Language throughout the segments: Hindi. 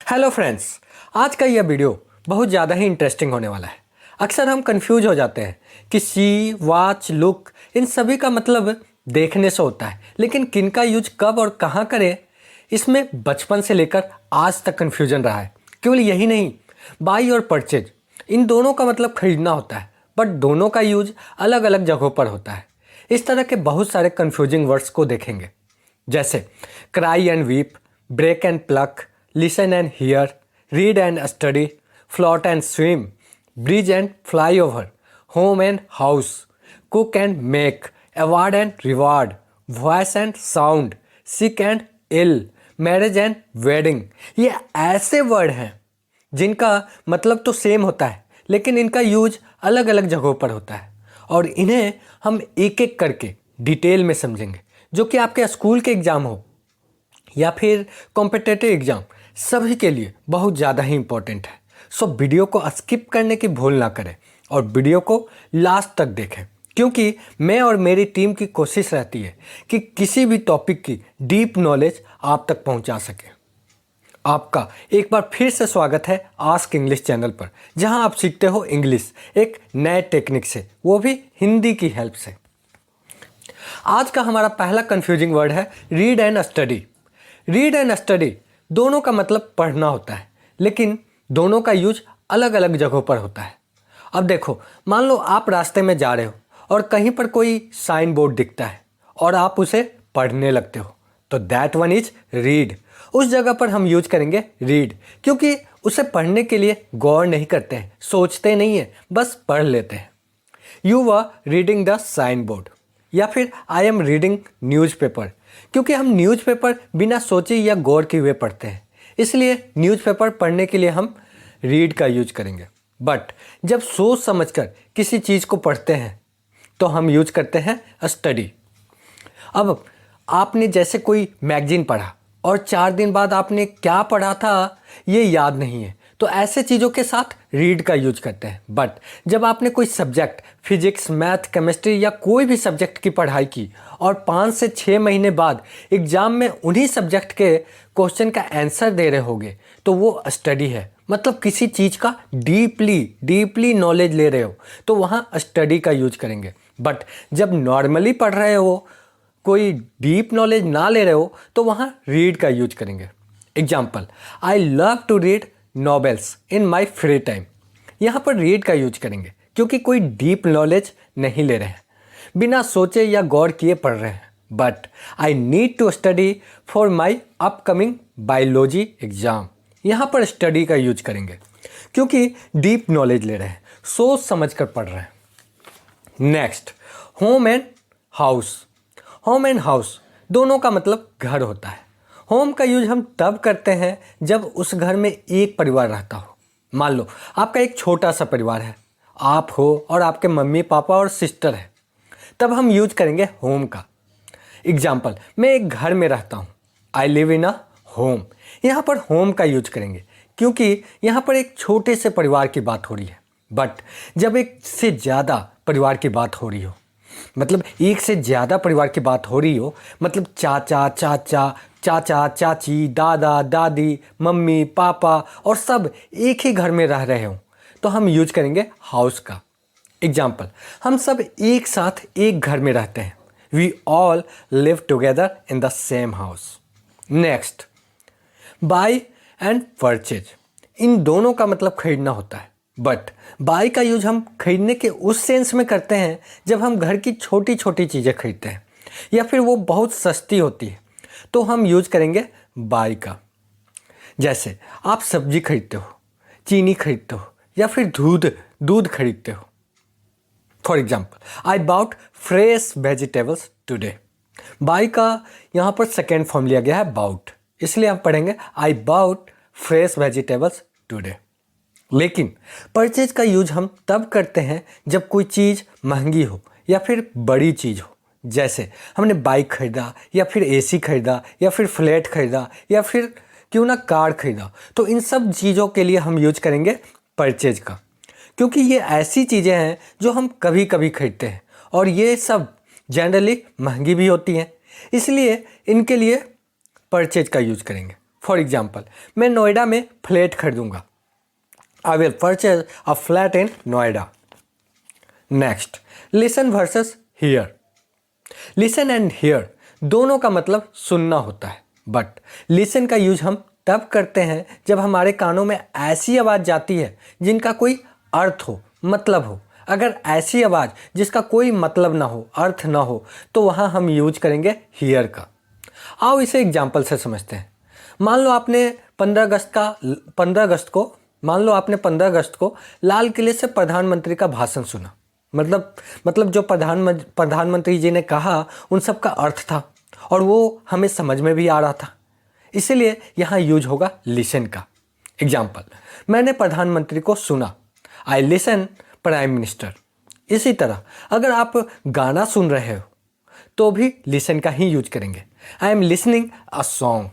हेलो फ्रेंड्स, आज का यह वीडियो बहुत ज़्यादा ही इंटरेस्टिंग होने वाला है। अक्सर हम कंफ्यूज हो जाते हैं कि सी, वॉच, लुक इन सभी का मतलब देखने से होता है, लेकिन किन का यूज कब और कहाँ करें इसमें बचपन से लेकर आज तक कन्फ्यूजन रहा है। केवल यही नहीं, बाई और परचेज इन दोनों का मतलब खरीदना होता है, बट दोनों का यूज अलग अलग जगहों पर होता है। इस तरह के बहुत सारे कन्फ्यूजिंग वर्ड्स को देखेंगे, जैसे cry and weep, break and pluck, listen and hear, read and study, float and swim, bridge and fly over, home and house, cook and make, award and reward, voice and sound, sick and ill, marriage and wedding। ये ऐसे वर्ड हैं जिनका मतलब तो सेम होता है, लेकिन इनका यूज अलग अलग जगहों पर होता है और इन्हें हम एक एक करके डिटेल में समझेंगे, जो कि आपके स्कूल के एग्ज़ाम हो या फिर कॉम्पिटिटिव एग्ज़ाम, सभी के लिए बहुत ज़्यादा ही इम्पोर्टेंट है। सो वीडियो को स्किप करने की भूल ना करें और वीडियो को लास्ट तक देखें, क्योंकि मैं और मेरी टीम की कोशिश रहती है कि किसी भी टॉपिक की डीप नॉलेज आप तक पहुंचा सके। आपका एक बार फिर से स्वागत है आस्क इंग्लिश चैनल पर, जहां आप सीखते हो इंग्लिश एक नए टेक्निक से, वो भी हिंदी की हेल्प से। आज का हमारा पहला कंफ्यूजिंग वर्ड है read and study. Read and study दोनों का मतलब पढ़ना होता है, लेकिन दोनों का यूज अलग अलग जगहों पर होता है। अब देखो, मान लो आप रास्ते में जा रहे हो और कहीं पर कोई साइन बोर्ड दिखता है और आप उसे पढ़ने लगते हो, तो दैट वन इज रीड। उस जगह पर हम यूज करेंगे रीड, क्योंकि उसे पढ़ने के लिए गौर नहीं करते हैं, सोचते नहीं हैं, बस पढ़ लेते हैं। You were reading the sign board, या फिर आई एम रीडिंग न्यूज़पेपर, क्योंकि हम न्यूज़पेपर बिना सोचे या गौर किए हुए पढ़ते हैं, इसलिए न्यूज़पेपर पढ़ने के लिए हम रीड का यूज करेंगे। बट जब सोच समझकर किसी चीज़ को पढ़ते हैं तो हम यूज करते हैं स्टडी। अब आपने जैसे कोई मैगजीन पढ़ा और 4 दिन बाद आपने क्या पढ़ा था ये याद नहीं है, तो ऐसे चीज़ों के साथ रीड का यूज करते हैं। बट जब आपने कोई सब्जेक्ट, फिजिक्स, मैथ, केमिस्ट्री या कोई भी सब्जेक्ट की पढ़ाई की और 5 से 6 महीने बाद एग्ज़ाम में उन्हीं सब्जेक्ट के क्वेश्चन का आंसर दे रहे होगे, तो वो स्टडी है। मतलब किसी चीज़ का डीपली नॉलेज ले रहे हो, तो वहाँ स्टडी का यूज करेंगे। बट जब नॉर्मली पढ़ रहे हो, कोई डीप नॉलेज ना ले रहे हो, तो वहाँ रीड का यूज करेंगे। Example, I love to read novels in my free time. यहाँ पर रीड का यूज करेंगे, क्योंकि कोई डीप नॉलेज नहीं ले रहे हैं, बिना सोचे या गौर किए पढ़ रहे हैं। But I need to study for my upcoming biology exam. यहाँ पर स्टडी का यूज करेंगे, क्योंकि डीप नॉलेज ले रहे हैं, सोच समझ कर पढ़ रहे हैं। Next, home and house. Home and house दोनों का मतलब घर होता है। होम का यूज हम तब करते हैं जब उस घर में एक परिवार रहता हो। मान लो आपका एक छोटा सा परिवार है, आप हो और आपके मम्मी पापा और सिस्टर है, तब हम यूज करेंगे होम का। एग्जाम्पल, मैं एक घर में रहता हूँ, I live in a home. यहाँ पर होम का यूज करेंगे, क्योंकि यहाँ पर एक छोटे से परिवार की बात हो रही है। बट जब एक से ज़्यादा परिवार की बात हो रही हो, मतलब एक से ज़्यादा परिवार की बात हो रही हो, मतलब चाचा चाची, दादा दादी, मम्मी पापा और सब एक ही घर में रह रहे हो, तो हम यूज करेंगे हाउस का। एग्जाम्पल, हम सब एक साथ एक घर में रहते हैं, we all live together in the same house. Next, buy and purchase. इन दोनों का मतलब खरीदना होता है, बट बाय का यूज हम खरीदने के उस सेंस में करते हैं जब हम घर की छोटी छोटी चीज़ें खरीदते हैं या फिर वो बहुत सस्ती होती है, तो हम यूज करेंगे बाय का। जैसे आप सब्जी खरीदते हो, चीनी खरीदते हो या फिर दूध खरीदते हो। For example, I bought fresh vegetables today. Buy का यहाँ पर सेकेंड फॉर्म लिया गया है बाउट, इसलिए आप पढ़ेंगे I bought fresh vegetables today. लेकिन परचेज का यूज हम तब करते हैं जब कोई चीज़ महंगी हो या फिर बड़ी चीज़ हो। जैसे हमने बाइक खरीदा या फिर एसी खरीदा या फिर फ्लैट खरीदा या फिर क्यों ना कार खरीदा, तो इन सब चीज़ों के लिए हम यूज करेंगे परचेज का, क्योंकि ये ऐसी चीज़ें हैं जो हम कभी कभी खरीदते हैं और ये सब जनरली महंगी भी होती हैं, इसलिए इनके लिए परचेज का यूज करेंगे। फॉर एग्जाम्पल, मैं नोएडा में फ्लैट खरीदूंगा। I will purchase a flat in Noida. Next, listen versus hear. Listen and hear दोनों का मतलब सुनना होता है, बट लिसन का यूज हम तब करते हैं जब हमारे कानों में ऐसी आवाज़ जाती है जिनका कोई अर्थ हो, मतलब हो। अगर ऐसी आवाज़ जिसका कोई मतलब ना हो, अर्थ ना हो, तो वहाँ हम यूज करेंगे हियर का। आओ इसे एग्जाम्पल से समझते हैं। मान लो आपने 15 अगस्त को लाल किले से प्रधानमंत्री का भाषण सुना। मतलब जो प्रधानमंत्री जी ने कहा उन सब का अर्थ था और वो हमें समझ में भी आ रहा था, इसीलिए यहाँ यूज होगा लिसन का। एग्जाम्पल, मैंने प्रधानमंत्री को सुना। I listen prime minister. इसी तरह अगर आप गाना सुन रहे हो तो भी लिसन का ही यूज करेंगे। I am listening a song.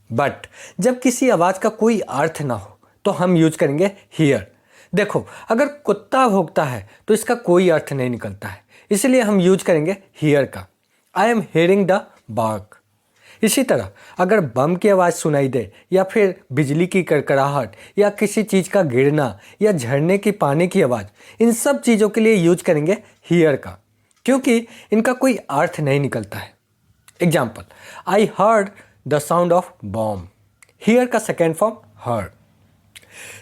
But जब किसी आवाज़ का कोई अर्थ ना हो तो हम यूज करेंगे हियर। देखो, अगर कुत्ता भौंकता है तो इसका कोई अर्थ नहीं निकलता है, इसलिए हम यूज करेंगे हियर का। I am hearing the bark. इसी तरह अगर बम की आवाज़ सुनाई दे या फिर बिजली की कड़कड़ाहट या किसी चीज़ का गिरना या झरने की पानी की आवाज़, इन सब चीज़ों के लिए यूज करेंगे हियर का, क्योंकि इनका कोई अर्थ नहीं निकलता है। Example, I heard the sound of bomb. Here का सेकेंड फॉर्म हर्ड।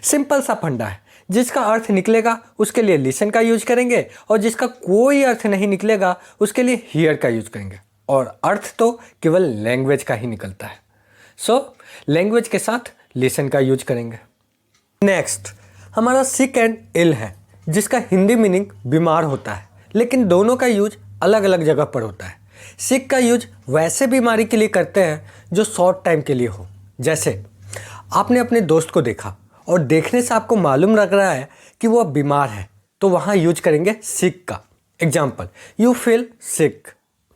सिंपल सा फंडा है, जिसका अर्थ निकलेगा उसके लिए लिसन का यूज करेंगे और जिसका कोई अर्थ नहीं निकलेगा उसके लिए हियर का यूज करेंगे, और अर्थ तो केवल लैंग्वेज का ही निकलता है। सो लैंग्वेज के साथ लिसन का यूज करेंगे। नेक्स्ट, हमारा सिक एंड इल है, जिसका हिंदी मीनिंग बीमार होता है, लेकिन दोनों का यूज अलग अलग जगह पर होता है। सिक का यूज वैसे बीमारी के लिए करते हैं जो शॉर्ट टाइम के लिए हो। जैसे आपने अपने दोस्त को देखा और देखने से आपको मालूम लग रहा है कि वो अब बीमार है, तो वहाँ यूज करेंगे सिक का। Example, you feel sick.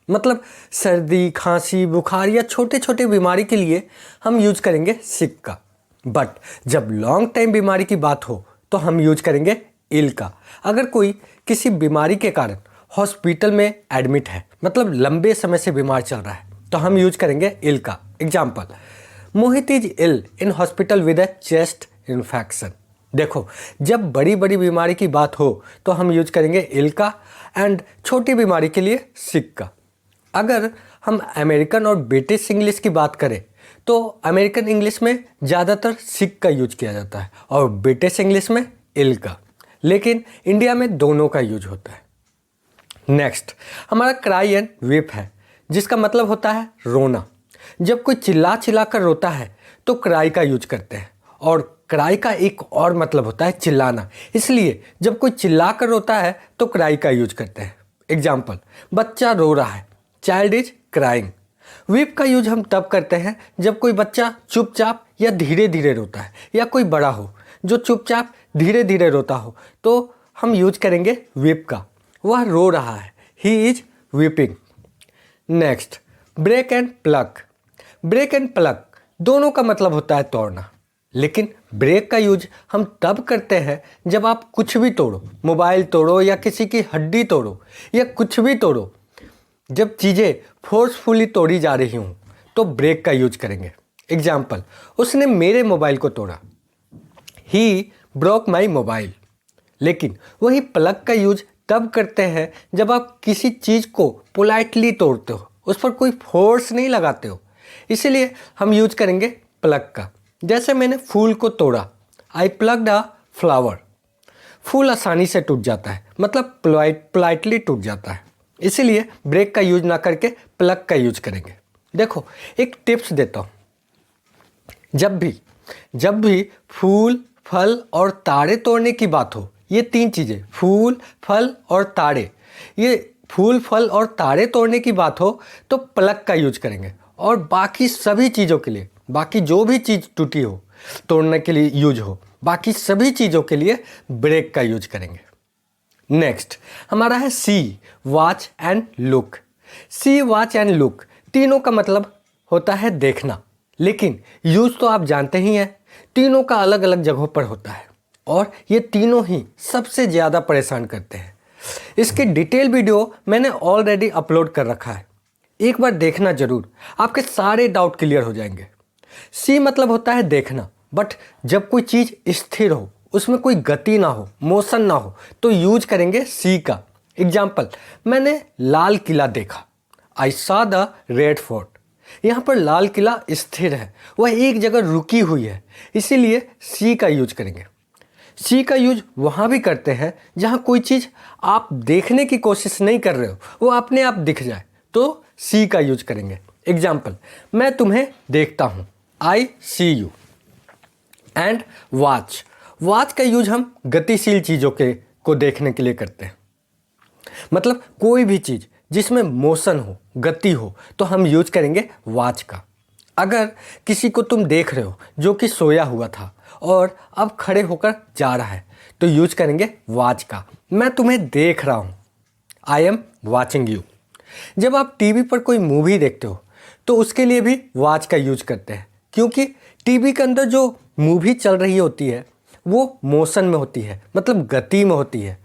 मतलब सर्दी, खांसी, बुखार या छोटे छोटे बीमारी के लिए हम यूज करेंगे सिक का। बट जब लॉन्ग टाइम बीमारी की बात हो तो हम यूज करेंगे इल का। अगर कोई किसी बीमारी के कारण हॉस्पिटल में एडमिट है, मतलब लंबे समय से बीमार चल रहा है, तो हम यूज करेंगे इल का। Example, Mohit is ill in hospital with a chest infection. देखो, जब बड़ी बड़ी बीमारी की बात हो तो हम यूज करेंगे इल का, एंड छोटी बीमारी के लिए सिक का। अगर हम अमेरिकन और ब्रिटिश इंग्लिश की बात करें तो अमेरिकन इंग्लिश में ज़्यादातर सिक का यूज किया जाता है और ब्रिटिश इंग्लिश में इल का, लेकिन इंडिया में दोनों का यूज होता है। नेक्स्ट, हमारा क्राई एंड वीप है, जिसका मतलब होता है रोना। जब कोई चिल्ला चिल्ला कर रोता है तो क्राई का यूज करते हैं, और क्राई का एक और मतलब होता है चिल्लाना, इसलिए जब कोई चिल्ला कर रोता है तो क्राई का यूज करते हैं। एग्जाम्पल, बच्चा रो रहा है, चाइल्ड इज क्राइंग। वीप का यूज हम तब करते हैं जब कोई बच्चा चुपचाप या धीरे धीरे रोता है, या कोई बड़ा हो जो चुपचाप धीरे धीरे रोता हो, तो हम यूज करेंगे वीप का। वह रो रहा है, he is weeping. Next, break and plug. Break and plug दोनों का मतलब होता है तोड़ना, लेकिन ब्रेक का यूज हम तब करते हैं जब आप कुछ भी तोड़ो, मोबाइल तोड़ो या किसी की हड्डी तोड़ो या कुछ भी तोड़ो, जब चीज़ें फोर्सफुली तोड़ी जा रही हूँ तो ब्रेक का यूज करेंगे। एग्जाम्पल, उसने मेरे मोबाइल को तोड़ा, ही ब्रोक माई मोबाइल। लेकिन वही प्लग का यूज तब करते हैं जब आप किसी चीज़ को पोलाइटली तोड़ते हो, उस पर कोई फोर्स नहीं लगाते हो, इसीलिए हम यूज करेंगे प्लग का। जैसे मैंने फूल को तोड़ा, आई प्लग्ड अ फ्लावर। फूल आसानी से टूट जाता है, मतलब पोलाइटली टूट जाता है, इसीलिए ब्रेक का यूज ना करके प्लग का यूज करेंगे। देखो, एक टिप्स देता हूँ, जब भी फूल, फल और तारे तोड़ने की बात हो, ये तीन चीज़ें, फूल, फल और तारे, ये फूल, फल और तारे तोड़ने की बात हो तो प्लग का यूज करेंगे, और बाकी सभी चीज़ों के लिए, बाकी जो भी चीज़ टूटी हो तोड़ने के लिए यूज हो, बाकी सभी चीज़ों के लिए ब्रेक का यूज करेंगे। नेक्स्ट, हमारा है see, watch and look. See, watch and look तीनों का मतलब होता है देखना, लेकिन यूज तो आप जानते ही हैं, तीनों का अलग अलग जगहों पर होता है, और ये तीनों ही सबसे ज़्यादा परेशान करते हैं। इसकी डिटेल वीडियो मैंने ऑलरेडी अपलोड कर रखा है, एक बार देखना जरूर, आपके सारे डाउट क्लियर हो जाएंगे। सी मतलब होता है देखना, बट जब कोई चीज़ स्थिर हो, उसमें कोई गति ना हो, मोशन ना हो, तो यूज करेंगे सी का। एग्जाम्पल, मैंने लाल किला देखा, I saw the red fort. यहाँ पर लाल किला स्थिर है, वह एक जगह रुकी हुई है, इसीलिए सी का यूज करेंगे। सी का यूज वहाँ भी करते हैं जहाँ कोई चीज़ आप देखने की कोशिश नहीं कर रहे हो, वो अपने आप दिख जाए, तो सी का यूज करेंगे। एग्जाम्पल, मैं तुम्हें देखता हूँ, आई सी यू। एंड वॉच, वॉच का यूज हम गतिशील चीज़ों के को देखने के लिए करते हैं। मतलब कोई भी चीज़ जिसमें मोशन हो, गति हो, तो हम यूज करेंगे वॉच का। अगर किसी को तुम देख रहे हो जो कि सोया हुआ था और अब खड़े होकर जा रहा है, तो यूज करेंगे वॉच का। मैं तुम्हें देख रहा हूँ, आई एम वॉचिंग यू। जब आप टीवी पर कोई मूवी देखते हो तो उसके लिए भी वॉच का यूज करते हैं, क्योंकि टीवी के अंदर जो मूवी चल रही होती है वो मोशन में होती है, मतलब गति में होती है।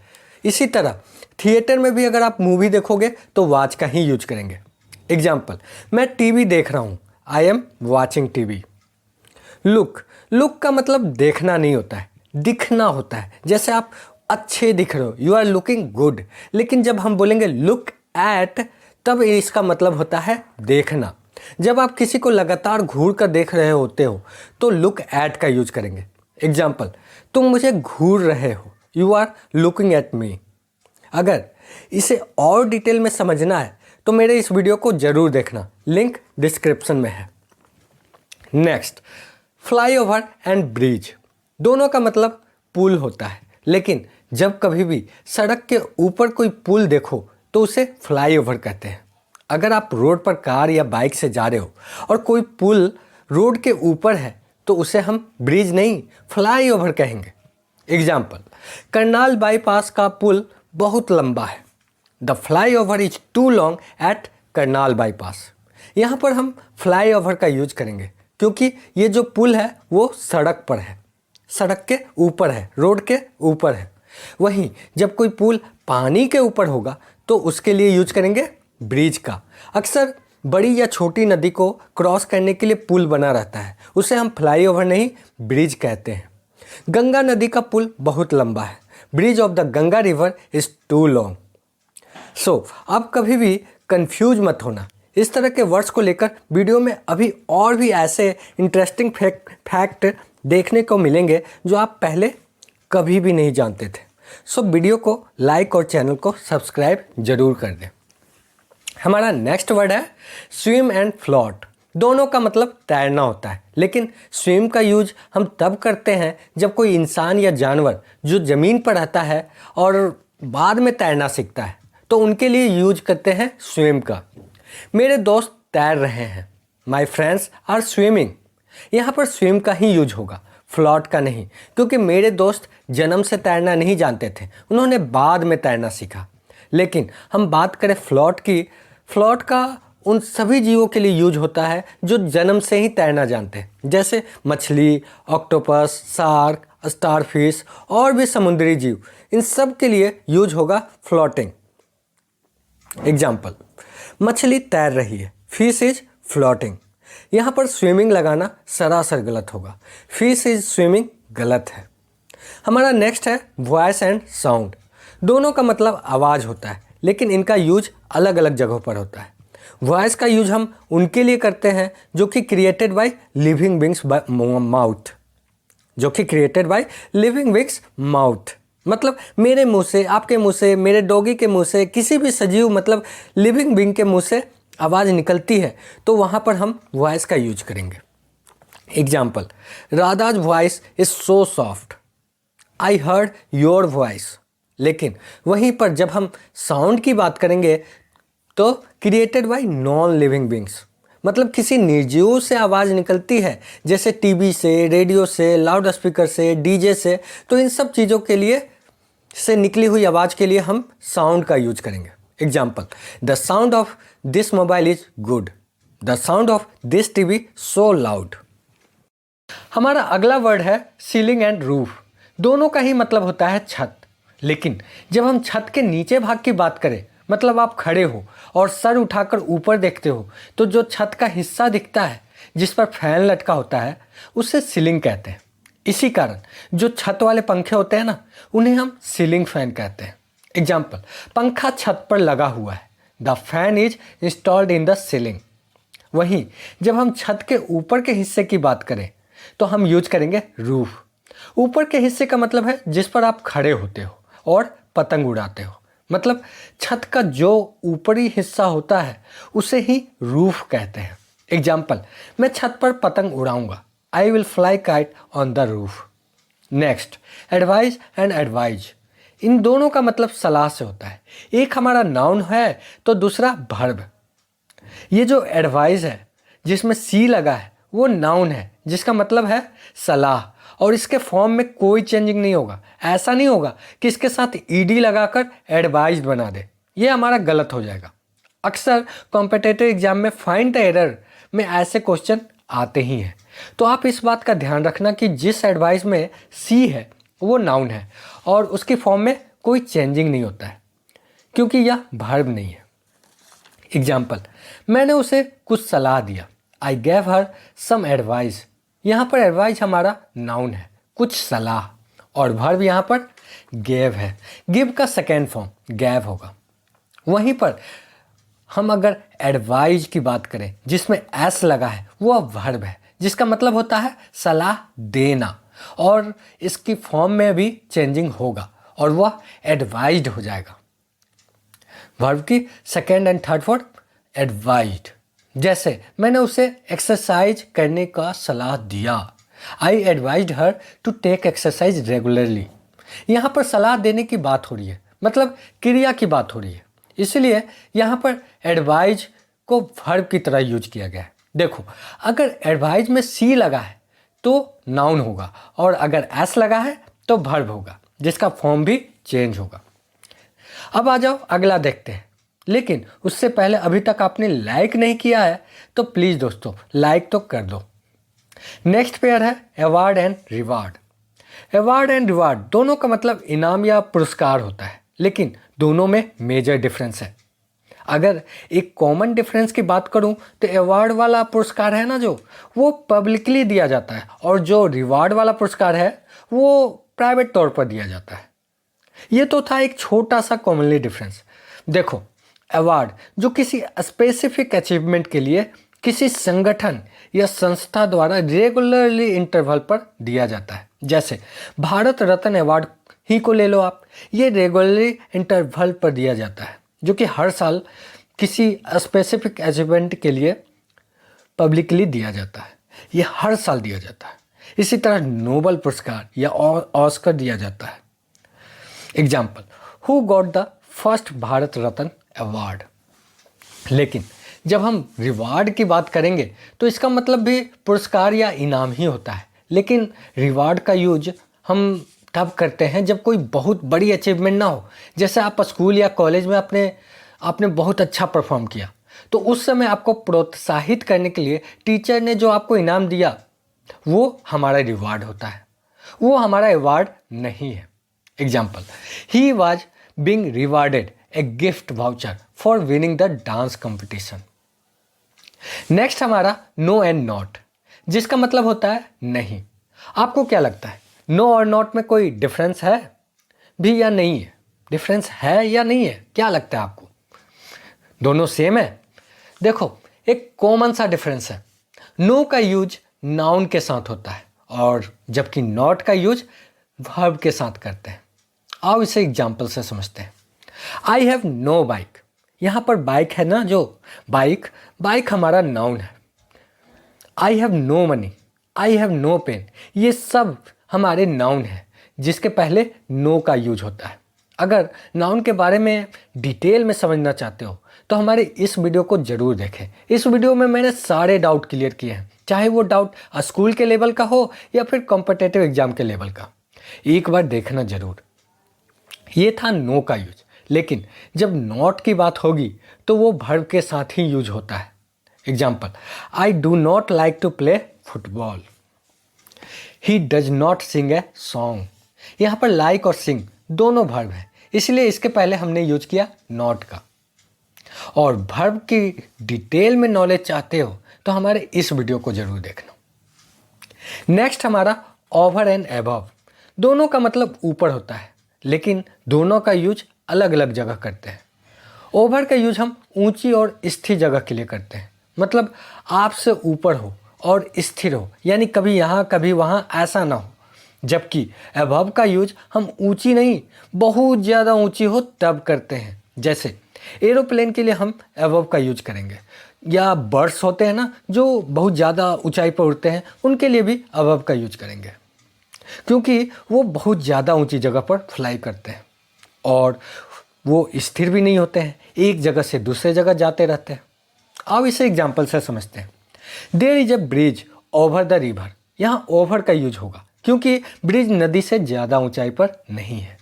इसी तरह थिएटर में भी अगर आप मूवी देखोगे तो वॉच का ही यूज करेंगे। एग्जाम्पल, मैं टीवी देख रहा हूँ, I am watching TV. Look, look का मतलब देखना नहीं होता है, दिखना होता है। जैसे आप अच्छे दिख रहे हो, यू आर लुकिंग गुड। लेकिन जब हम बोलेंगे लुक एट, तब इसका मतलब होता है देखना। जब आप किसी को लगातार घूर कर देख रहे होते हो तो लुक एट का यूज करेंगे। एग्जाम्पल, तुम मुझे घूर रहे हो, you are looking at me. अगर इसे और डिटेल में समझना है तो मेरे इस वीडियो को ज़रूर देखना, लिंक डिस्क्रिप्शन में है। नेक्स्ट, फ्लाईओवर एंड ब्रिज, दोनों का मतलब पुल होता है, लेकिन जब कभी भी सड़क के ऊपर कोई पुल देखो तो उसे फ्लाईओवर कहते हैं। अगर आप रोड पर कार या बाइक से जा रहे हो और कोई पुल रोड के ऊपर है तो उसे हम ब्रिज नहीं, फ्लाईओवर कहेंगे। एग्जाम्पल, करनाल बाईपास का पुल बहुत लंबा है, the flyover is too long at Karnal bypass. यहाँ पर हम फ्लाईओवर का यूज करेंगे क्योंकि ये जो पुल है वो सड़क पर है, सड़क के ऊपर है, रोड के ऊपर है। वहीं जब कोई पुल पानी के ऊपर होगा तो उसके लिए यूज करेंगे ब्रिज का। अक्सर बड़ी या छोटी नदी को क्रॉस करने के लिए पुल बना रहता है, उसे हम फ्लाईओवर नहीं ब्रिज कहते हैं। गंगा नदी का पुल बहुत लंबा है, bridge of the Ganga river is too long. So अब कभी भी कंफ्यूज मत होना, इस तरह के वर्ड्स को लेकर वीडियो में अभी और भी ऐसे इंटरेस्टिंग फैक्ट देखने को मिलेंगे जो आप पहले कभी भी नहीं जानते थे। सो वीडियो को लाइक और चैनल को सब्सक्राइब जरूर कर दें। हमारा नेक्स्ट वर्ड है स्विम एंड फ्लोट। दोनों का मतलब तैरना होता है, लेकिन स्विम का यूज हम तब करते हैं जब कोई इंसान या जानवर जो ज़मीन पर रहता है और बाद में तैरना सीखता है, तो उनके लिए यूज करते हैं स्विम का। मेरे दोस्त तैर रहे हैं, माई फ्रेंड्स आर स्विमिंग। यहाँ पर स्विम का ही यूज होगा, फ्लोट का नहीं, क्योंकि मेरे दोस्त जन्म से तैरना नहीं जानते थे, उन्होंने बाद में तैरना सीखा। लेकिन हम बात करें फ्लोट की, फ्लोट का उन सभी जीवों के लिए यूज होता है जो जन्म से ही तैरना जानते हैं, जैसे मछली, ऑक्टोपस, शार्क, स्टारफिश और भी समुद्री जीव, इन सब के लिए यूज होगा फ्लोटिंग। एग्जाम्पल, मछली तैर रही है, फिश इज फ्लोटिंग। यहाँ पर स्विमिंग लगाना सरासर गलत होगा, फिश इज स्विमिंग गलत है। हमारा नेक्स्ट है वॉइस एंड साउंड। दोनों का मतलब आवाज़ होता है, लेकिन इनका यूज अलग अलग जगहों पर होता है। वॉइस का यूज हम उनके लिए करते हैं जो कि created by living beings mouth, जो कि created by living beings mouth. मतलब मेरे मुंह से, आपके मुंह से, मेरे डॉगी के मुंह से, किसी भी सजीव मतलब लिविंग बींग के मुंह से आवाज़ निकलती है तो वहाँ पर हम वॉइस का यूज करेंगे। Example, Radha's voice is so soft, I heard your voice. लेकिन वहीं पर जब हम साउंड की बात करेंगे तो created by non living beings, मतलब किसी निर्जीव से आवाज़ निकलती है, जैसे टीवी से, रेडियो से, लाउड स्पीकर से, डीजे से, तो इन सब चीज़ों के लिए से निकली हुई आवाज़ के लिए हम साउंड का यूज करेंगे। Example, the sound of this mobile is good, the sound of this TV so loud. हमारा अगला वर्ड है सीलिंग एंड रूफ। दोनों का ही मतलब होता है छत, लेकिन जब हम छत के नीचे भाग की बात करें, मतलब आप खड़े हो और सर उठाकर ऊपर देखते हो, तो जो छत का हिस्सा दिखता है, जिस पर फैन लटका होता है उसे सीलिंग कहते हैं। इसी कारण जो छत वाले पंखे होते हैं ना, उन्हें हम सीलिंग फैन कहते हैं। एग्जाम्पल, पंखा छत पर लगा हुआ है, the fan is installed in the ceiling. वहीं जब हम छत के ऊपर के हिस्से की बात करें तो हम यूज करेंगे रूफ। ऊपर के हिस्से का मतलब है जिस पर आप खड़े होते हो और पतंग उड़ाते हो, मतलब छत का जो ऊपरी हिस्सा होता है उसे ही रूफ कहते हैं। एग्जाम्पल, मैं छत पर पतंग उड़ाऊंगा, I will fly kite on the roof. Next, advice and advise. इन दोनों का मतलब सलाह से होता है। एक हमारा नाउन है तो दूसरा वर्ब। ये जो एडवाइस है जिसमें सी लगा है वो नाउन है जिसका मतलब है सलाह, और इसके फॉर्म में कोई चेंजिंग नहीं होगा। ऐसा नहीं होगा कि इसके साथ ईडी लगाकर एडवाइज्ड बना दे, ये हमारा गलत हो जाएगा। अक्सर कॉम्पिटिटिव एग्जाम में फाइंड द एरर में ऐसे क्वेश्चन आते ही हैं, तो आप इस बात का ध्यान रखना कि जिस एडवाइस में सी है वो नाउन है और उसकी फॉर्म में कोई चेंजिंग नहीं होता है क्योंकि यह वर्ब नहीं है। एग्जाम्पल, मैंने उसे कुछ सलाह दिया, आई गैव हर सम एडवाइस। यहाँ पर एडवाइस हमारा नाउन है, कुछ सलाह, और वर्ब यहाँ पर गेव है। गिव का सेकेंड फॉर्म गैव होगा। वहीं पर हम अगर एडवाइज की बात करें जिसमें एस लगा है वो वर्ब है जिसका मतलब होता है सलाह देना, और इसकी फॉर्म में भी चेंजिंग होगा और वह एडवाइज्ड हो जाएगा। वर्ब की second and third form advised. जैसे मैंने उसे एक्सरसाइज करने का सलाह दिया, I advised her to take exercise regularly. यहाँ पर सलाह देने की बात हो रही है, मतलब क्रिया की बात हो रही है, इसलिए यहाँ पर एडवाइज को वर्ब की तरह यूज किया गया है। देखो, अगर एडवाइज में सी लगा है तो नाउन होगा और अगर एस लगा है तो वर्ब होगा जिसका फॉर्म भी चेंज होगा। अब आ जाओ अगला देखते हैं, लेकिन उससे पहले अभी तक आपने लाइक नहीं किया है तो प्लीज़ दोस्तों लाइक तो कर दो। नेक्स्ट पेयर है award and reward. Award and reward दोनों का मतलब इनाम या पुरस्कार होता है, लेकिन दोनों में मेजर डिफरेंस है। अगर एक कॉमन डिफरेंस की बात करूं तो अवार्ड वाला पुरस्कार है ना जो, वो पब्लिकली दिया जाता है, और जो रिवार्ड वाला पुरस्कार है वो प्राइवेट तौर पर दिया जाता है। ये तो था एक छोटा सा कॉमनली डिफरेंस। देखो, अवार्ड जो किसी स्पेसिफिक अचीवमेंट के लिए किसी संगठन या संस्था द्वारा रेगुलरली इंटरवल पर दिया जाता है। जैसे भारत रत्न अवार्ड ही को ले लो आप, ये रेगुलरली इंटरवल पर दिया जाता है जो कि हर साल किसी स्पेसिफिक अचीवमेंट के लिए पब्लिकली दिया जाता है, ये हर साल दिया जाता है। इसी तरह नोबल पुरस्कार या ऑस्कर दिया जाता है। Example, who got the first Bharat Ratna award. लेकिन जब हम रिवार्ड की बात करेंगे तो इसका मतलब भी पुरस्कार या इनाम ही होता है, लेकिन रिवार्ड का यूज हम तब करते हैं जब कोई बहुत बड़ी अचीवमेंट ना हो। जैसे आप स्कूल या कॉलेज में आपने बहुत अच्छा परफॉर्म किया, तो उस समय आपको प्रोत्साहित करने के लिए टीचर ने जो आपको इनाम दिया वो हमारा रिवार्ड होता है, वो हमारा अवार्ड नहीं है। Example, he was being rewarded a gift voucher for winning the dance competition. Next हमारा नो एंड नॉट, जिसका मतलब होता है नहीं। आपको क्या लगता है, नो और नॉट में कोई डिफरेंस है भी या नहीं है? डिफरेंस है या नहीं है, क्या लगता है आपको? दोनों सेम है? देखो, एक कॉमन सा डिफरेंस है, नो का यूज नाउन के साथ होता है और जबकि नॉट का यूज वर्ब के साथ करते हैं। आओ इसे एग्जाम्पल से समझते हैं। आई हैव नो बाइक, यहाँ पर बाइक है ना, जो बाइक हमारा नाउन है। I have no money, I have no pen, ये सब हमारे नाउन है जिसके पहले नो का यूज होता है। अगर नाउन के बारे में डिटेल में समझना चाहते हो तो हमारे इस वीडियो को ज़रूर देखें। इस वीडियो में मैंने सारे डाउट क्लियर किए हैं, चाहे वो डाउट स्कूल के लेवल का हो या फिर कॉम्पिटिटिव एग्जाम के लेवल का, एक बार देखना ज़रूर। ये था नो का यूज, लेकिन जब नॉट की बात होगी तो वो वर्ब के साथ ही यूज होता है। Example, I do not like to play football. He does not sing a song. यहाँ पर लाइक और सिंग दोनों वर्ब हैं, इसलिए इसके पहले हमने यूज किया नॉट का। और वर्ब की डिटेल में नॉलेज चाहते हो तो हमारे इस वीडियो को ज़रूर देखना। नेक्स्ट हमारा ओवर एंड एबव। दोनों का मतलब ऊपर होता है, लेकिन दोनों का यूज अलग अलग जगह करते हैं। ओवर का यूज हम ऊंची और स्थिर जगह के लिए करते हैं, मतलब आपसे ऊपर हो और स्थिर हो, यानी कभी यहाँ कभी वहाँ ऐसा ना हो। जबकि अबव का यूज हम ऊंची नहीं, बहुत ज़्यादा ऊंची हो तब करते हैं। जैसे एरोप्लेन के लिए हम अबव का यूज करेंगे, या बर्ड्स होते हैं ना जो बहुत ज़्यादा ऊंचाई पर उड़ते हैं, उनके लिए भी अबव का यूज करेंगे, क्योंकि वो बहुत ज़्यादा ऊंची जगह पर फ्लाई करते हैं और वो स्थिर भी नहीं होते हैं, एक जगह से दूसरे जगह जाते रहते हैं। अब इसे एग्जाम्पल से समझते हैं। There is a bridge over the river. यहाँ ओवर का यूज होगा क्योंकि ब्रिज नदी से ज़्यादा ऊंचाई पर नहीं है।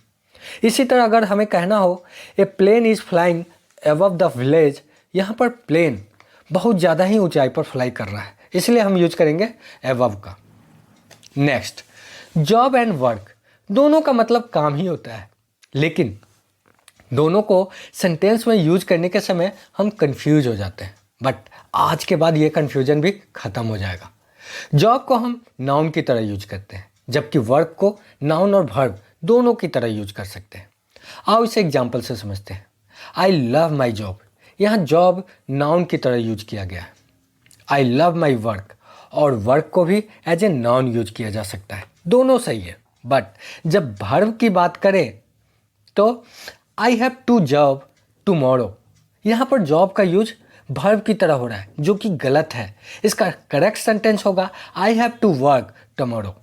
इसी तरह अगर हमें कहना हो a plane is flying above the village, यहाँ पर प्लेन बहुत ज़्यादा ही ऊंचाई पर फ्लाई कर रहा है, इसलिए हम यूज करेंगे अबव का। Next, job and work. दोनों का मतलब काम ही होता है, लेकिन दोनों को सेंटेंस में यूज करने के समय हम कंफ्यूज हो जाते हैं, बट आज के बाद ये कंफ्यूजन भी ख़त्म हो जाएगा। जॉब को हम नाउन की तरह यूज करते हैं, जबकि वर्क को नाउन और वर्ब दोनों की तरह यूज कर सकते हैं। आओ इसे एग्जाम्पल से समझते हैं। I love my job. यहाँ जॉब नाउन की तरह यूज किया गया है। आई लव माई वर्क, और वर्क को भी एज ए नाउन यूज किया जा सकता है। दोनों सही है, बट जब वर्ब की बात करें तो I have to job tomorrow. यहाँ पर जॉब का यूज वर्ब की तरह हो रहा है, जो कि गलत है। इसका करेक्ट सेंटेंस होगा I have to work tomorrow.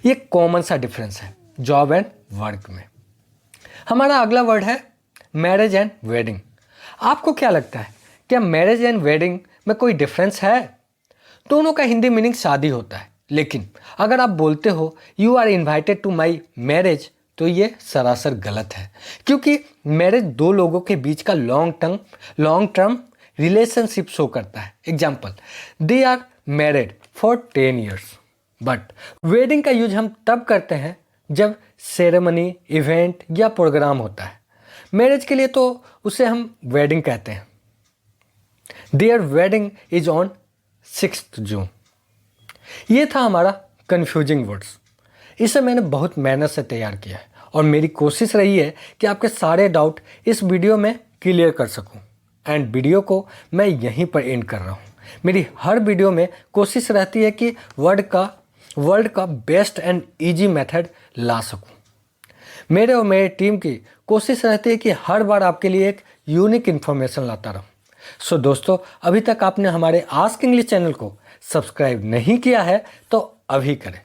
ये कॉमन सा डिफरेंस है जॉब एंड वर्क में। हमारा अगला वर्ड है मैरिज एंड वेडिंग। आपको क्या लगता है, क्या मैरिज एंड वेडिंग में कोई डिफरेंस है? दोनों का हिंदी मीनिंग शादी होता है, लेकिन अगर आप बोलते हो you are invited to my marriage, तो ये सरासर गलत है, क्योंकि मैरिज दो लोगों के बीच का लॉन्ग टर्म रिलेशनशिप शो करता है। Example, they are married for 10 years. But wedding का यूज हम तब करते हैं जब सेरेमनी, इवेंट या प्रोग्राम होता है। मैरिज के लिए तो उसे हम वेडिंग कहते हैं। देयर वेडिंग इज ऑन 6 जून। ये था हमारा कन्फ्यूजिंग वर्ड्स। इसे मैंने बहुत मेहनत से तैयार किया है और मेरी कोशिश रही है कि आपके सारे डाउट इस वीडियो में क्लियर कर सकूं। एंड वीडियो को मैं यहीं पर एंड कर रहा हूं। मेरी हर वीडियो में कोशिश रहती है कि वर्ड का बेस्ट एंड इजी मेथड ला सकूं। मेरे और मेरी टीम की कोशिश रहती है कि हर बार आपके लिए एक यूनिक इन्फॉर्मेशन लाता रहूं। सो दोस्तों, अभी तक आपने हमारे आस्क इंग्लिश चैनल को सब्सक्राइब नहीं किया है तो अभी करें।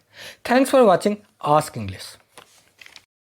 Thanks for watching ask English.